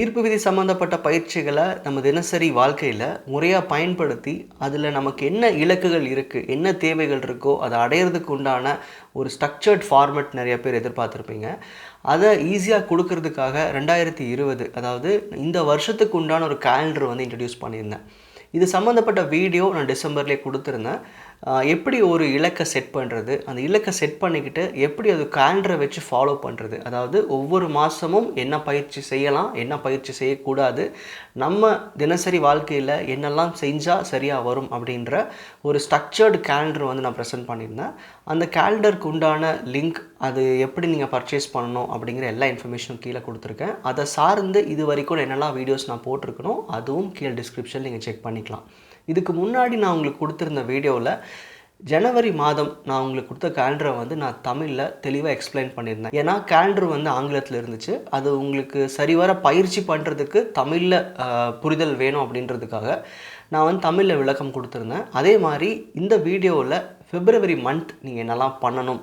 ஈர்ப்பு விதி சம்மந்தப்பட்ட பயிற்சிகளை நம்ம தினசரி வாழ்க்கையில் முறையாக பயன்படுத்தி அதில் நமக்கு என்ன இலக்குகள் இருக்குது, என்ன தேவைகள் இருக்கோ அதை அடையிறதுக்கு உண்டான ஒரு ஸ்ட்ரக்சர்ட் ஃபார்மேட் நிறைய பேர் எதிர்பார்த்துருப்பீங்க. அதை ஈஸியாக கொடுக்கறதுக்காக 2020 அதாவது இந்த வருஷத்துக்கு உண்டான ஒரு கேலண்டர் வந்து இன்ட்ரடியூஸ் பண்ணியிருந்தேன். இது சம்மந்தப்பட்ட வீடியோ நான் டிசம்பர்லேயே கொடுத்துருந்தேன். எப்படி ஒரு இலக்கை செட் பண்ணுறது, அந்த இலக்கை செட் பண்ணிக்கிட்டு எப்படி அது கேலண்டரை வச்சு ஃபாலோ பண்ணுறது, அதாவது ஒவ்வொரு மாதமும் என்ன பயிற்சி செய்யலாம், என்ன பயிற்சி செய்யக்கூடாது, நம்ம தினசரி வாழ்க்கையில் என்னெல்லாம் செஞ்சால் சரியாக வரும் அப்படின்ற ஒரு ஸ்ட்ரக்சர்டு கேலண்டர் வந்து நான் ப்ரெசென்ட் பண்ணியிருந்தேன். அந்த கேலண்டருக்கு உண்டான லிங்க், அது எப்படி நீங்கள் பர்ச்சேஸ் பண்ணணும் அப்படிங்கிற எல்லா இன்ஃபர்மேஷனும் கீழே கொடுத்துருக்கேன். அதை சார்ந்து இது வரைக்கும் என்னெல்லாம் வீடியோஸ் நான் போட்டிருக்கணும் அதுவும் கீழே டிஸ்கிரிப்ஷனில் நீங்கள் செக் பண்ணிக்கலாம். இதுக்கு முன்னாடி நான் உங்களுக்கு கொடுத்துருந்த வீடியோவில் ஜனவரி மாதம் நான் உங்களுக்கு கொடுத்த கேலண்டரை வந்து நான் தமிழில் தெளிவாக எக்ஸ்பிளைன் பண்ணியிருந்தேன். ஏன்னா கேலண்டர் வந்து ஆங்கிலத்தில் இருந்துச்சு. அது உங்களுக்கு சரிவர பயிற்சி பண்ணுறதுக்கு தமிழில் புரிதல் வேணும் அப்படின்றதுக்காக நான் வந்து தமிழில் விளக்கம் கொடுத்துருந்தேன். அதே மாதிரி இந்த வீடியோவில் பிப்ரவரி மந்த் நீங்கள் என்னெல்லாம் பண்ணணும்,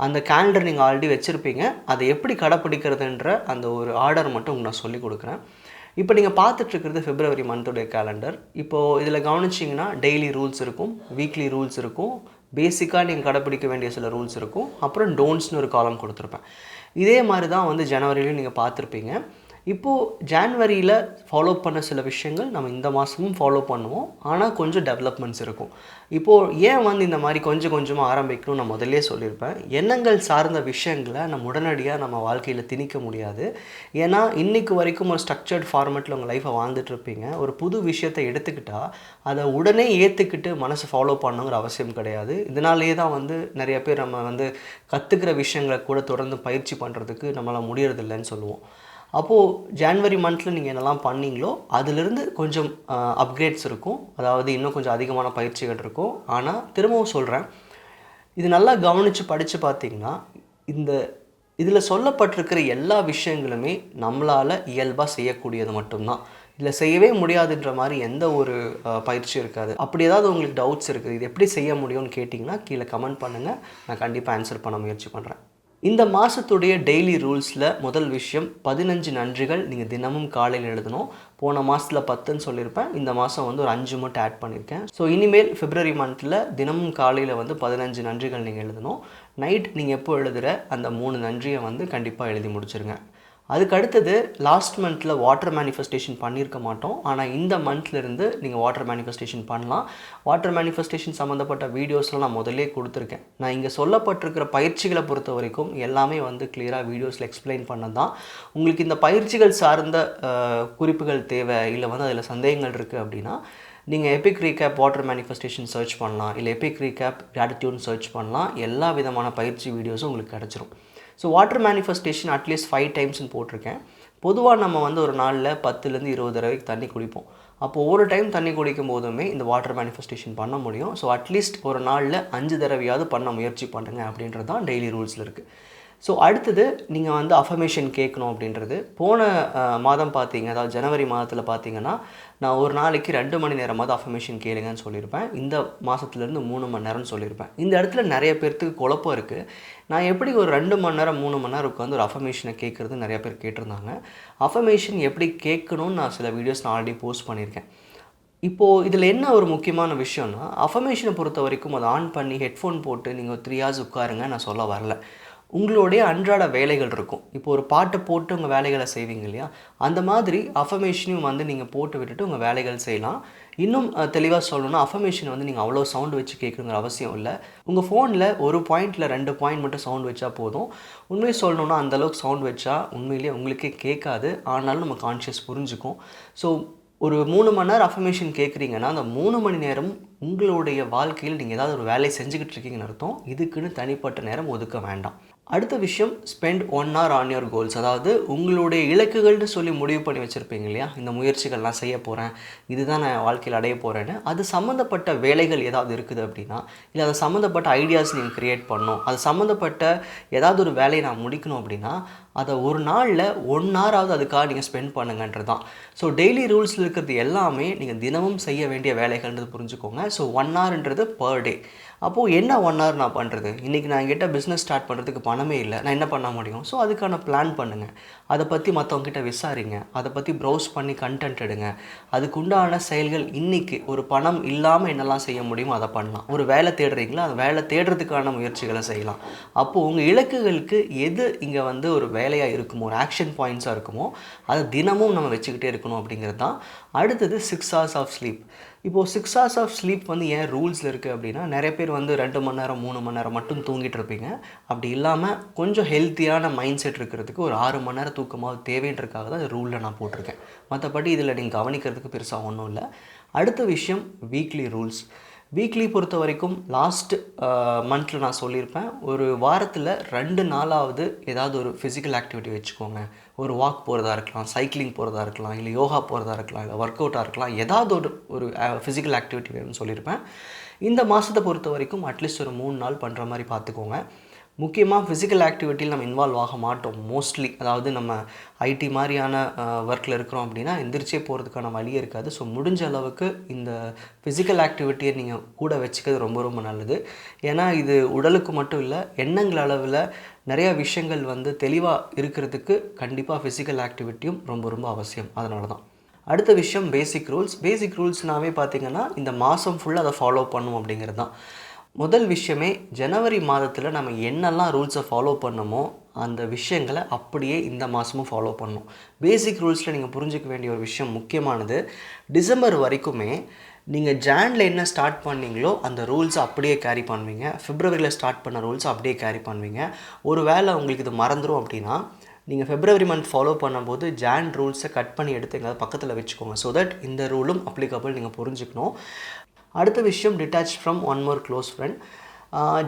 அந்த கேலண்டர் நீங்கள் ஆல்ரெடி வச்சுருப்பீங்க, அதை எப்படி கடைப்பிடிக்கிறதுன்ற அந்த ஒரு ஆர்டர் மட்டும் உங்களுக்கு நான் சொல்லிக் கொடுக்குறேன். இப்போ நீங்கள் பார்த்துட்ருக்கிறது பிப்ரவரி மந்தோடைய கேலண்டர். இப்போது இதில் கவனிச்சிங்கன்னா டெய்லி ரூல்ஸ் இருக்கும், வீக்லி ரூல்ஸ் இருக்கும், பேசிக்காக நீங்கள் கடைப்பிடிக்க வேண்டிய சில ரூல்ஸ் இருக்கும், அப்புறம் டோன்ட்ஸ்னு ஒரு காலம் கொடுத்துருப்பேன். இதே மாதிரி தான் வந்து ஜனவரிலையும் நீங்கள் பார்த்துருப்பீங்க. இப்போது ஜான்வரியில் ஃபாலோ பண்ண சில விஷயங்கள் நம்ம இந்த மாதமும் ஃபாலோ பண்ணுவோம், ஆனால் கொஞ்சம் டெவலப்மெண்ட்ஸ் இருக்கும். இப்போது ஏன் வந்து இந்த மாதிரி கொஞ்சம் கொஞ்சமாக ஆரம்பிக்கணும்னு நான் முதல்லே சொல்லியிருப்பேன். எண்ணங்கள் சார்ந்த விஷயங்களை நம்ம உடனடியாக நம்ம வாழ்க்கையில் திணிக்க முடியாது. ஏன்னா இன்றைக்கு வரைக்கும் ஒரு ஸ்ட்ரக்சர்ட் ஃபார்மேட்டில் உங்கள் லைஃப்பை வாழ்ந்துட்டுருப்பீங்க. ஒரு புது விஷயத்தை எடுத்துக்கிட்டால் அதை உடனே ஏற்றுக்கிட்டு மனசை ஃபாலோ பண்ணணுங்கிற அவசியம் கிடையாது. இதனாலேயே தான் வந்து நிறைய பேர் நம்ம வந்து கற்றுக்கிற விஷயங்களை கூட தொடர்ந்து பயிற்சி பண்ணுறதுக்கு நம்மளால் முடியறதில்லைன்னு சொல்லுவோம். அப்போது ஜான்வரி மந்தில் நீங்கள் என்னெல்லாம் பண்ணீங்களோ அதிலிருந்து கொஞ்சம் அப்கிரேட்ஸ் இருக்கும், அதாவது இன்னும் கொஞ்சம் அதிகமான பயிற்சிகள் இருக்கும். ஆனால் திரும்பவும் சொல்கிறேன், இது நல்லா கவனித்து படித்து பார்த்தீங்கன்னா இதில் சொல்லப்பட்டிருக்கிற எல்லா விஷயங்களுமே நம்மளால் இயல்பாக செய்யக்கூடியது மட்டும்தான். இதில் செய்யவே முடியாதுன்ற மாதிரி எந்த ஒரு பயிற்சியும் இருக்காது. அப்படி ஏதாவது உங்களுக்கு டவுட்ஸ் இருக்குது, இது எப்படி செய்ய முடியும்னு கேட்டிங்கன்னா கீழே கமெண்ட் பண்ணுங்கள், நான் கண்டிப்பாக ஆன்சர் பண்ண முயற்சி பண்ணுறேன். இந்த மாதத்துடைய டெய்லி ரூல்ஸில் முதல் விஷயம் 15 நன்றிகள் நீங்கள் தினமும் காலையில் எழுதணும். போன மாதத்தில் 10ன்னு சொல்லியிருப்பேன், இந்த மாதம் வந்து ஒரு 5 மட்டும் ஆட் பண்ணியிருக்கேன். ஸோ இனிமேல் பிப்ரவரி மந்தில் தினமும் காலையில் வந்து 15 நன்றிகள் நீங்கள் எழுதணும். நைட் நீங்கள் எப்போ எழுதுகிற அந்த 3 நன்றியை வந்து கண்டிப்பாக எழுதி முடிச்சிருங்க. அதுக்கு அடுத்தது லாஸ்ட் மந்தில் வாட்டர் மேனிஃபெஸ்டேஷன் பண்ணியிருக்க மாட்டோம், ஆனால் இந்த மந்த்லேருந்து நீங்கள் வாட்டர் மேனிஃபெஸ்டேஷன் பண்ணலாம். வாட்டர் மேனிஃபெஸ்டேஷன் சம்மந்தப்பட்ட வீடியோஸ்லாம் நான் முதல்லே கொடுத்துருக்கேன். நான் இங்கே சொல்லப்பட்டிருக்கிற பயிற்சிகளை பொறுத்த வரைக்கும் எல்லாமே வந்து கிளியராக வீடியோஸில் எக்ஸ்பிளைன் பண்ண தான். உங்களுக்கு இந்த பயிற்சிகள் சார்ந்த குறிப்புகள் தேவை, இல்லை வந்து அதில் சந்தேகங்கள் இருக்குது அப்படின்னா நீங்கள் எபிக்ரீகேப் வாட்டர் மேனிஃபெஸ்டேஷன் சர்ச் பண்ணலாம், இல்லை எபிக்ரீகேப் கிராட்டிடியூட்னு சர்ச் பண்ணலாம். எல்லா விதமான பயிற்சி வீடியோஸும் உங்களுக்கு கிடச்சிரும். ஸோ வாட்டர் மேனிஃபெஸ்டேஷன் அட்லீஸ்ட் 5 டைம்ஸ்னு போட்டிருக்கேன். பொதுவாக நம்ம வந்து ஒரு நாளில் 10லேருந்து 20 தடவைக்கு தண்ணி குடிப்போம். அப்போது ஒவ்வொரு டைம் தண்ணி குடிக்கும் போதுமே இந்த வாட்டர் மேனிஃபெஸ்டேஷன் பண்ண முடியும். ஸோ அட்லீஸ்ட் ஒரு நாளில் 5 தடவையாவது பண்ண முயற்சி பண்ணுங்கள் அப்படின்றது தான் டெய்லி ரூல்ஸில் இருக்குது. ஸோ அடுத்தது நீங்கள் வந்து அஃபர்மேஷன் கேட்கணும் அப்படின்றது. போன மாதம் பார்த்தீங்க, அதாவது ஜனவரி மாதத்தில் பார்த்தீங்கன்னா நான் ஒரு நாளைக்கு 2 மணி நேரமாவது அஃபர்மேஷன் கேளுங்கன்னு சொல்லியிருப்பேன். இந்த மாதத்துலேருந்து 3 மணி நேரம்னு சொல்லியிருப்பேன். இந்த இடத்துல நிறைய பேர்த்துக்கு குழப்பம் இருக்குது. நான் எப்படி ஒரு 2 மணி நேரம் 3 மணி நேரம் உட்காந்து ஒரு அஃபர்மேஷனை கேட்குறது நிறைய பேர் கேட்டிருந்தாங்க. அஃபர்மேஷன் எப்படி கேட்கணும்னு நான் சில வீடியோஸ் நான் ஆல்ரெடி போஸ்ட் பண்ணியிருக்கேன். இப்போது இதில் என்ன ஒரு முக்கியமான விஷயம்னா, அஃபர்மேஷனை பொறுத்த வரைக்கும் அதை ஆன் பண்ணி ஹெட்ஃபோன் போட்டு நீங்கள் 3 hours உட்காருங்க நான் சொல்ல வரல. உங்களுடைய அன்றாட வேலைகள் இருக்கும். இப்போ ஒரு பாட்டை போட்டு உங்கள் வேலைகளை செய்வீங்க இல்லையா, அந்த மாதிரி அஃபர்மேஷனையும் வந்து நீங்கள் போட்டு விட்டுட்டு உங்கள் வேலைகள் செய்யலாம். இன்னும் தெளிவாக சொல்லணும்னா அஃபர்மேஷன் வந்து நீங்கள் அவ்வளோ சவுண்டு வச்சு கேட்குங்கிற அவசியம் இல்லை. உங்கள் ஃபோனில் ஒரு பாயிண்டில் 2 பாயிண்ட் மட்டும் சவுண்ட் வச்சா போதும். உண்மையை சொல்லணுன்னா அந்தளவுக்கு சவுண்ட் வச்சா உண்மையிலேயே உங்களுக்கே கேட்காது, ஆனாலும் நம்ம கான்ஷியஸ் புரிஞ்சுக்கும். ஸோ ஒரு 3 மணி நேரம் அஃபர்மேஷன் கேட்குறீங்கன்னா அந்த 3 மணி நேரம் உங்களுடைய வாழ்க்கையில் நீங்கள் ஏதாவது ஒரு வேலையை செஞ்சுக்கிட்டு இருக்கீங்கன்னு அர்த்தம். இதுக்குன்னு தனிப்பட்ட நேரம் ஒதுக்க வேண்டாம். அடுத்த விஷயம், spend 1 hour on your goals. அதாவது உங்களுடைய இலக்குகள்னு சொல்லி முடிவு பண்ணி வச்சுருப்பீங்க இல்லையா, இந்த முயற்சிகள் நான் செய்ய போகிறேன், இதுதான் நான் வாழ்க்கையில் அடைய போகிறேன்னு. அது சம்மந்தப்பட்ட வேலைகள் ஏதாவது இருக்குது அப்படின்னா, இல்லை அது சம்மந்தப்பட்ட ஐடியாஸ் நீங்கள் க்ரியேட் பண்ணணும், அது சம்மந்தப்பட்ட ஏதாவது ஒரு வேலையை நான் முடிக்கணும் அப்படின்னா அதை ஒரு நாளில் 1 ஹவராவது அதுக்காக நீங்கள் ஸ்பெண்ட் பண்ணுங்கன்றது தான். ஸோ டெய்லி ரூல்ஸில் இருக்கிறது எல்லாமே நீங்கள் தினமும் செய்ய வேண்டிய வேலைகள்ன்றது புரிஞ்சுக்கோங்க. ஸோ 1 ஹவர்ன்றது பர் டே. அப்போது என்ன 1 ஹவர் நான் பண்ணுறது? இன்றைக்கி நான் என்கிட்ட பிஸ்னஸ் ஸ்டார்ட் பண்ணுறதுக்கு பணமே இல்லை, நான் என்ன பண்ண முடியும்? ஸோ அதுக்கான பிளான் பண்ணுங்கள். அதை பற்றி மற்றவங்ககிட்ட விசாரிங்க, அதை பற்றி ப்ரௌஸ் பண்ணி கண்டென்ட் எடுங்க. அதுக்குண்டான செயல்கள் இன்றைக்கி ஒரு பணம் இல்லாமல் என்னெல்லாம் செய்ய முடியுமோ அதை பண்ணலாம். ஒரு வேலை தேடுறீங்களா, அந்த வேலை தேடுறதுக்கான முயற்சிகளை செய்யலாம். அப்போது உங்கள் இலக்குகளுக்கு எது இங்கே வந்து ஒரு வேலையாக இருக்குமோ, ஒரு ஆக்ஷன் பாயிண்ட்ஸாக இருக்குமோ, அதை தினமும் நம்ம வச்சுக்கிட்டே இருக்கணும் அப்படிங்கிறது தான். அடுத்தது 6 hours ஆஃப் ஸ்லீப். இப்போது 6 hours ஆஃப் ஸ்லீப் வந்து ஏன் ரூல்ஸில் இருக்குது அப்படின்னா, நிறைய பேர் வந்து 2 மணி நேரம் 3 மணி நேரம் மட்டும் தூங்கிட்டு இருப்பீங்க. அப்படி இல்லாமல் கொஞ்சம் ஹெல்த்தியான மைண்ட் செட் இருக்கிறதுக்கு ஒரு 6 மணி நேரம் தூக்கமாவது தேவைன்றதுக்காக தான் இந்த ரூலில் நான் போட்டிருக்கேன். மற்றபடி இதில் நீங்கள் கவனிக்கிறதுக்கு பெருசாக ஒன்றும் இல்லை. அடுத்த விஷயம் வீக்லி ரூல்ஸ். வீக்லி பொறுத்த வரைக்கும் லாஸ்ட் மந்தில் நான் சொல்லியிருப்பேன், ஒரு வாரத்தில் 2 நாளாவது ஏதாவது ஒரு ஃபிசிக்கல் ஆக்டிவிட்டி வச்சுக்கோங்க. ஒரு வாக் போகிறதா இருக்கலாம், சைக்கிளிங் போகிறதா இருக்கலாம், இல்லை யோகா போகிறதா இருக்கலாம், இல்லை ஒர்க் அவுட்டாக இருக்கலாம், ஏதாவது ஒரு ஃபிசிக்கல் ஆக்டிவிட்டி வேணும்னு சொல்லியிருப்பேன். இந்த மாதத்தை பொறுத்த வரைக்கும் அட்லீஸ்ட் ஒரு 3 நாள் பண்ணுற மாதிரி பார்த்துக்கோங்க. முக்கியமாக ஃபிசிக்கல் ஆக்டிவிட்டியில் நம்ம இன்வால்வ் ஆக மாட்டோம் மோஸ்ட்லி. அதாவது நம்ம ஐடி மாதிரியான ஒர்க்கில் இருக்கிறோம் அப்படின்னா எந்திரிச்சே போகிறதுக்கான வழியே இருக்காது. ஸோ முடிஞ்ச அளவுக்கு இந்த ஃபிசிக்கல் ஆக்டிவிட்டியை நீங்கள் கூட வச்சுக்கிறது ரொம்ப ரொம்ப நல்லது. ஏன்னா இது உடலுக்கு மட்டும் இல்லை, எண்ணங்கள் அளவில் நிறையா விஷயங்கள் வந்து தெளிவாக இருக்கிறதுக்கு கண்டிப்பாக ஃபிசிக்கல் ஆக்டிவிட்டியும் ரொம்ப ரொம்ப அவசியம். அதனால தான். அடுத்த விஷயம் பேசிக் ரூல்ஸ். பேசிக் ரூல்ஸ்னாவே பார்த்திங்கன்னா இந்த மாதம் ஃபுல்லாக அதை ஃபாலோ பண்ணும் அப்படிங்கிறது தான். முதல் விஷயமே, ஜனவரி மாதத்தில் நம்ம என்னெல்லாம் ரூல்ஸை ஃபாலோ பண்ணமோ அந்த விஷயங்களை அப்படியே இந்த மாதமும் ஃபாலோ பண்ணணும். பேசிக் ரூல்ஸில் நீங்கள் புரிஞ்சிக்க வேண்டிய ஒரு விஷயம் முக்கியமானது, டிசம்பர் வரைக்குமே நீங்கள் ஜானில் என்ன ஸ்டார்ட் பண்ணீங்களோ அந்த ரூல்ஸை அப்படியே கேரி பண்ணுவீங்க. பிப்ரவரியில் ஸ்டார்ட் பண்ண ரூல்ஸை அப்படியே கேரி பண்ணுவீங்க. ஒரு வேளை உங்களுக்கு இது மறந்துடும் அப்படின்னா நீங்கள் பிப்ரவரி மந்த் ஃபாலோ பண்ணும்போது ஜான் ரூல்ஸை கட் பண்ணி எடுத்து எங்கேயாவது பக்கத்தில் வச்சுக்கோங்க. ஸோ தட் இந்த ரூலும் அப்ளிகபிள் நீங்கள் புரிஞ்சுக்கணும். அடுத்த விஷயம், detach from one more close friend.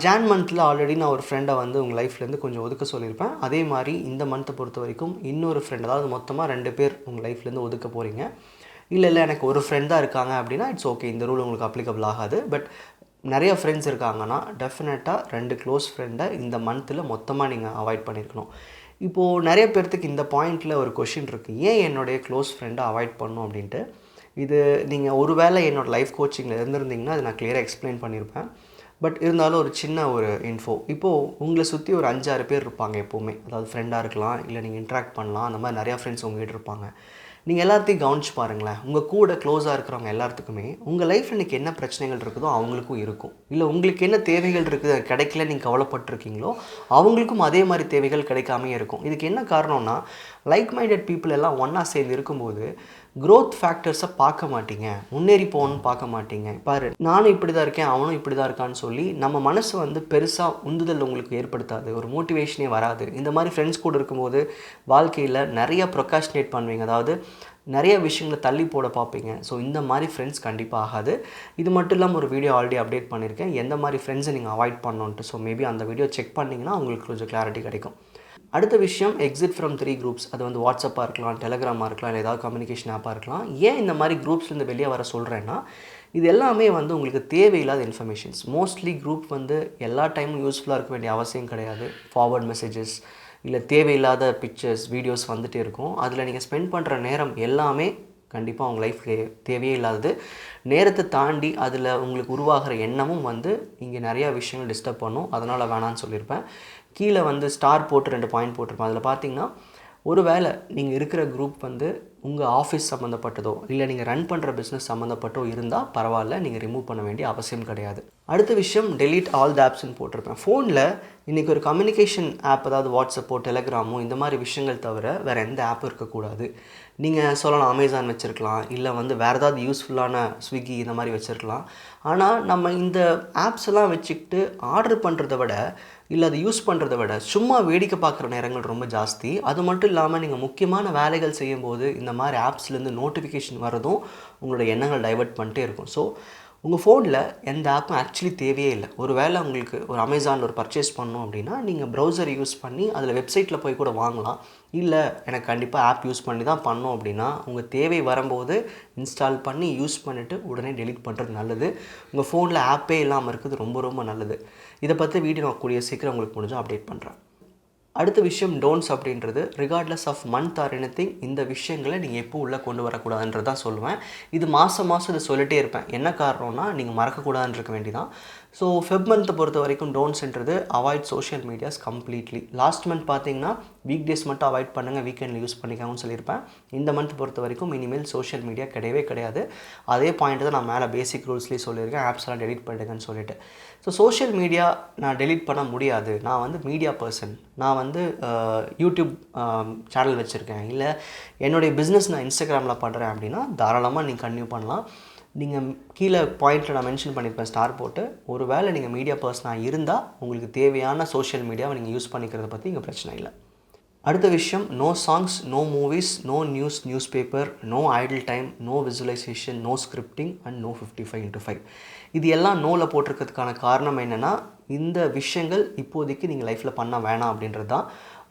John மந்தில் ஆல்ரெடி நான் ஒரு ஃப்ரெண்டை வந்து உங்கள் லைஃப்லேருந்து கொஞ்சம் ஒதுக்க சொல்லியிருப்பேன். அதே மாதிரி இந்த மந்த்தை பொறுத்த வரைக்கும் இன்னொரு ஃப்ரெண்ட், அதாவது மொத்தமாக 2 பேர் உங்கள் லைஃப்லேருந்து ஒதுக்க போகிறீங்க. இல்லை எனக்கு ஒரு ஃப்ரெண்ட் தான் இருக்காங்க அப்படின்னா இட்ஸ் ஓகே, இந்த ரூல் உங்களுக்கு அப்ளிகபிள் ஆகாது. பட் நிறைய ஃப்ரெண்ட்ஸ் இருக்காங்கன்னா டெஃபினட்டாக 2 க்ளோஸ் ஃப்ரெண்டை இந்த மந்தில் மொத்தமாக நீங்கள் அவாய்ட் பண்ணியிருக்கணும். இப்போது நிறைய பேர்த்துக்கு இந்த பாயிண்டில் ஒரு கொஷின் இருக்குது, ஏன் என்னுடைய க்ளோஸ் ஃப்ரெண்டை அவாய்ட் பண்ணணும் அப்படின்ட்டு. இது நீங்கள் ஒரு வேளை என்னோடய லைஃப் கோச்சிங்கில் இருந்திருந்தீங்கன்னா அது நான் கிளியராக எக்ஸ்பிளைன் பண்ணியிருப்பேன். பட் இருந்தாலும் ஒரு சின்ன ஒரு இன்ஃபோ, இப்போது உங்களை சுற்றி ஒரு 5-6 பேர் இருப்பாங்க எப்போவுமே. அதாவது ஃப்ரெண்டாக இருக்கலாம், இல்லை நீங்கள் இன்ட்ராக்ட் பண்ணலாம், அந்த மாதிரி நிறையா ஃப்ரெண்ட்ஸ் உங்கள்கிட்ட இருப்பாங்க. நீங்கள் எல்லாத்தையும் கவனிச்சு பாருங்களேன். உங்கள் கூட க்ளோஸாக இருக்கிறவங்க எல்லாத்துக்குமே உங்கள் லைஃப்பில் இன்றைக்கி என்ன பிரச்சனைகள் இருக்குதோ அவங்களுக்கும் இருக்கும். இல்லை உங்களுக்கு என்ன தேவைகள் இருக்குது கிடைக்கல நீங்கள் கவலைப்பட்டிருக்கீங்களோ அவங்களுக்கும் அதே மாதிரி தேவைகள் கிடைக்காமே இருக்கும். இதுக்கு என்ன காரணம்னா, லைக் மைண்டட் பீப்புள் எல்லாம் ஒன்றா சேர்ந்து இருக்கும்போது க்ரோத் ஃபேக்டர்ஸை பார்க்க மாட்டீங்க, முன்னேறி போகணும்னு பார்க்க மாட்டீங்க. பாரு, நானும் இப்படி தான் இருக்கேன், அவனும் இப்படி தான் இருக்கான்னு சொல்லி நம்ம மனசு வந்து பெருசாக உந்துதல் உங்களுக்கு ஏற்படுத்தாது, ஒரு மோட்டிவேஷனே வராது. இந்த மாதிரி ஃப்ரெண்ட்ஸ் கூட இருக்கும்போது வாழ்க்கையில் நிறைய ப்ரொகாஸ்டினேட் பண்ணுவீங்க, அதாவது நிறைய விஷயங்களை தள்ளி போட பார்ப்பீங்க. ஸோ இந்த மாதிரி ஃப்ரெண்ட்ஸ் கண்டிப்பாக ஆகாது. இது மட்டும் இல்லாமல் ஒரு வீடியோ ஆல்ரெடி அப்டேட் பண்ணியிருக்கேன், எந்த மாதிரி ஃப்ரெண்ட்ஸை நீங்கள் அவாய்ட் பண்ணணுன்ட்டு. ஸோ மேபி அந்த வீடியோ செக் பண்ணிங்கன்னா உங்களுக்கு கொஞ்சம் கிளாரிட்டி கிடைக்கும். அடுத்த விஷயம், எக்ஸிட் ஃப்ரம் 3 குரூப்ஸ். அது வந்து வாட்ஸ்அப்பாக இருக்கலாம், டெலகிராமாக இருக்கலாம், இல்லை ஏதாவது கம்யூனிகேஷன் ஆப்பாக இருக்கலாம். ஏன் இந்த மாதிரி குரூப்ஸ்லேருந்து வெளியே வர சொல்கிறேன்னா, இது எல்லாமே வந்து உங்களுக்கு தேவையில்லாத இன்ஃபர்மேஷன்ஸ். மோஸ்ட்லி குரூப் வந்து எல்லா டைமும் யூஸ்ஃபுல்லாக இருக்க வேண்டிய அவசியம் கிடையாது. ஃபார்வர்ட் மெசேஜஸ், இல்லை தேவையில்லாத பிக்சர்ஸ், வீடியோஸ் வந்துகிட்டே இருக்கும். அதில் நீங்கள் ஸ்பெண்ட் பண்ணுற நேரம் எல்லாமே கண்டிப்பாக உங்கள் லைஃப்க்கு தேவையே இல்லாதது. நேரத்தை தாண்டி அதில் உங்களுக்கு உருவாகிற எண்ணமும் வந்து இங்கே நிறையா விஷயங்கள் டிஸ்டர்ப் பண்ணும். அதனால் வேணான்னு சொல்லியிருப்பேன். கீழே வந்து ஸ்டார் போட்டு 2 பாயிண்ட் போட்டிருப்பேன். அதில் பார்த்தீங்கன்னா, ஒரு வேளை நீங்கள் இருக்கிற குரூப் வந்து உங்கள் ஆஃபீஸ் சம்மந்தப்பட்டதோ இல்லை நீங்கள் ரன் பண்ணுற பிஸ்னஸ் சம்மந்தப்பட்டோ இருந்தால் பரவாயில்ல, நீங்கள் ரிமூவ் பண்ண வேண்டிய அவசியம் கிடையாது. அடுத்த விஷயம், டெலீட் ஆல் த ஆப்ஸ்ன்னு போட்டிருப்பேன். ஃபோனில் இன்றைக்கி ஒரு கம்யூனிகேஷன் ஆப், அதாவது வாட்ஸ்அப்போ டெலகிராமோ இந்த மாதிரி விஷயங்கள் தவிர வேறு எந்த ஆப்பும் இருக்கக்கூடாது. நீங்கள் சொல்லலாம் அமேசான் வச்சுருக்கலாம், இல்லை வந்து வேறு ஏதாவது யூஸ்ஃபுல்லான ஸ்விக்கி இந்த மாதிரி வச்சுருக்கலாம். ஆனால் நம்ம இந்த ஆப்ஸ் எல்லாம் வச்சுக்கிட்டு ஆர்டர் பண்ணுறத விட, இல்லை அதை யூஸ் பண்ணுறத விட சும்மா வேடிக்கை பார்க்குற நேரங்கள் ரொம்ப ஜாஸ்தி. அது மட்டும் இல்லாமல் நீங்கள் முக்கியமான வேலைகள் செய்யும்போது இந்த மாதிரி ஆப்ஸ்லேருந்து நோட்டிஃபிகேஷன் வரதும் உங்களோட எண்ணங்கள் டைவர்ட் பண்ணிட்டே இருக்கும். ஸோ உங்கள் ஃபோனில் எந்த ஆப்பும் ஆக்சுவலி தேவையே இல்லை. ஒரு வேளை உங்களுக்கு ஒரு அமேசானில் ஒரு பர்ச்சேஸ் பண்ணணும் அப்படின்னா நீங்கள் ப்ரௌசர் யூஸ் பண்ணி அதில் வெப்சைட்டில் போய் கூட வாங்கலாம். இல்லை எனக்கு கண்டிப்பாக ஆப் யூஸ் பண்ணி தான் பண்ணோம் அப்படின்னா உங்கள் தேவை வரும்போது இன்ஸ்டால் பண்ணி யூஸ் பண்ணிவிட்டு உடனே டெலீட் பண்ணுறது நல்லது. உங்கள் ஃபோனில் ஆப்பே இல்லாமல் இருக்குது ரொம்ப ரொம்ப நல்லது. இதை பற்றி வீடியோ நான் கூடிய சீக்கிரம் உங்களுக்கு முடிஞ்சால் அப்டேட் பண்ணுறேன். அடுத்த விஷயம் டோன்ட்ஸ் அப்படின்றது regardless of month or anything இந்த விஷயங்களை நீங்கள் எப்போ உள்ளே கொண்டு வரக்கூடாதுன்றது தான் சொல்லுவேன். இது மாதம் இதை சொல்லிட்டே இருப்பேன். என்ன காரணம்னா நீங்கள் மறக்கக்கூடாதுன்னு இருக்க வேண்டிதான். ஸோ ஃபெப் மந்த்தை பொறுத்த வரைக்கும் டோன்ட்ஸ்ன்றது avoid social medias completely. Last month பார்த்தீங்கன்னா வீக் டேஸ் மட்டும் அவாய்ட் பண்ணுங்கள், வீக்கெண்டில் யூஸ் பண்ணிக்கோங்கன்னு சொல்லியிருப்பேன். இந்த மந்த் பொறுத்த வரைக்கும் இனிமேல் சோஷியல் மீடியா கிடையவே கிடையாது. அதே பாயிண்ட் தான் நான் மேலே பேசிக் ரூல்ஸ்லேயே சொல்லியிருக்கேன், ஆப்ஸ் எல்லாம் டெலிட் பண்ணிடுங்கன்னு சொல்லிட்டு. ஸோ சோஷியல் மீடியா நான் டெலிட் பண்ண முடியாது, நான் வந்து மீடியா பர்சன், நான் வந்து யூடியூப் சேனல் வச்சுருக்கேன், இல்லை என்னுடைய பிஸ்னஸ் நான் இன்ஸ்டாகிராமில் பண்ணுறேன் அப்படின்னா தாராளமாக நீங்கள் கன்டினியூ பண்ணலாம். நீங்கள் கீழே பாயிண்ட்டில் நான் மென்ஷன் பண்ணியிருப்பேன் ஸ்டார் போட்டு. ஒரு வேளை நீங்கள் மீடியா பர்சனாக இருந்தால் உங்களுக்கு தேவையான சோஷியல் மீடியாவை நீங்கள் யூஸ் பண்ணிக்கிறத பற்றி இங்கே பிரச்சனை இல்லை. அடுத்த விஷயம், no songs, no movies, no news paper, no idle time, no visualisation, no scripting and no 55x5. இது எல்லாம் நோவில் போட்டிருக்கிறதுக்கான காரணம் என்னென்னா, இந்த விஷயங்கள் இப்போதைக்கு நீங்கள் லைஃப்பில் பண்ண வேணாம் அப்படின்றது தான்.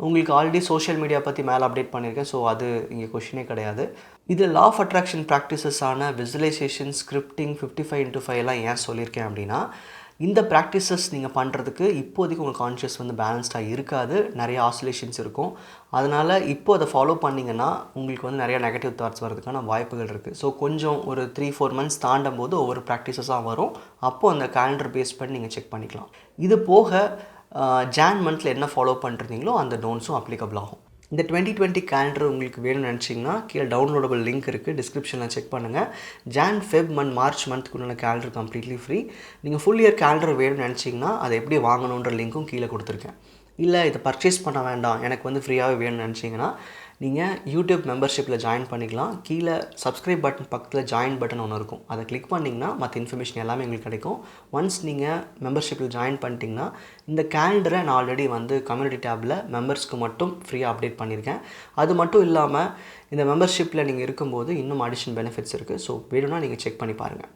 உங்களுக்கு ஆல்ரெடி சோஷியல் மீடியா பற்றி மேலே அப்டேட் பண்ணியிருக்கேன், ஸோ அது இங்கே கொஷினே கிடையாது. இது லா ஆஃப் அட்ராக்ஷன் ப்ராக்டிசஸான விசுவலைசேஷன், ஸ்கிரிப்டிங், 55x5 எல்லாம் ஏன் சொல்லியிருக்கேன் அப்படின்னா, இந்த ப்ராக்டிசஸ் நீங்கள் பண்ணுறதுக்கு இப்போதைக்கு உங்கள் கான்ஷியஸ் வந்து பேலன்ஸ்டாக இருக்காது, நிறைய ஆசிலேஷன்ஸ் இருக்கும். அதனால் இப்போ அதை ஃபாலோ பண்ணிங்கன்னா உங்களுக்கு வந்து நிறைய நெகட்டிவ் தாட்ஸ் வரதுக்கான வாய்ப்புகள் இருக்குது. ஸோ கொஞ்சம் ஒரு 3-4 மந்த்ஸ் தாண்டும் போது ஒவ்வொரு ப்ராக்டிசஸாக வரும். அப்போது அந்த கேலண்டர் பேஸ் பண்ணி நீங்கள் செக் பண்ணிக்கலாம். இது போக ஜான் மந்தில் என்ன ஃபாலோ பண்ணிருந்தீங்களோ அந்த டோன்ஸும் அப்ளிகபிள் ஆகும். இந்த 2020 கேலண்டர் உங்களுக்கு வேணும்னு நினச்சிங்கன்னா கீழே டவுன்லோடபிள் லிங்க் இருக்குது, டிஸ்கிரிப்ஷனில் செக் பண்ணுங்கள். ஜான், ஃபெப் மந்த், மார்ச் மந்த்துக்குள்ள கேலண்டர் கம்ப்ளீட்லி ஃப்ரீ. நீங்கள் ஃபுல் இயர் கேலண்டர் வேணும்னு நினச்சிங்கன்னா அதை எப்படி வாங்கணுன்ற லிங்க்கும் கீழே கொடுத்துருக்கேன். இல்லை இதை பர்ச்சேஸ் பண்ண வேண்டாம், எனக்கு வந்து ஃப்ரீயாகவே வேணும்னு நினச்சிங்கன்னா நீங்கள் யூடியூப் மெம்பர்ஷிப்பில் ஜாயின் பண்ணிக்கலாம். கீழே சப்ஸ்கிரைப் பட்டன் பக்கத்தில் ஜாயின் பட்டன் ஒன்று இருக்கும், அதை கிளிக் பண்ணிங்கன்னா மற்ற இன்ஃபர்மேஷன் எல்லாமே உங்களுக்கு கிடைக்கும். ஒன்ஸ் நீங்கள் மெம்பர்ஷிப்பில் ஜாயின் பண்ணிட்டீங்கன்னா இந்த கேலண்டரை நான் ஆல்ரெடி வந்து கம்யூனிட்டி டேப்பில் மெம்பர்ஸ்க்கு மட்டும் ஃப்ரீயாக அப்டேட் பண்ணியிருக்கேன். அது மட்டும் இல்லாமல் இந்த மெம்பர்ஷிப்பில் நீங்கள் இருக்கும்போது இன்னும் அடிஷனல் பெனிஃபிட்ஸ் இருக்குது. ஸோ வேணும்னா நீங்கள் செக் பண்ணி பாருங்கள்.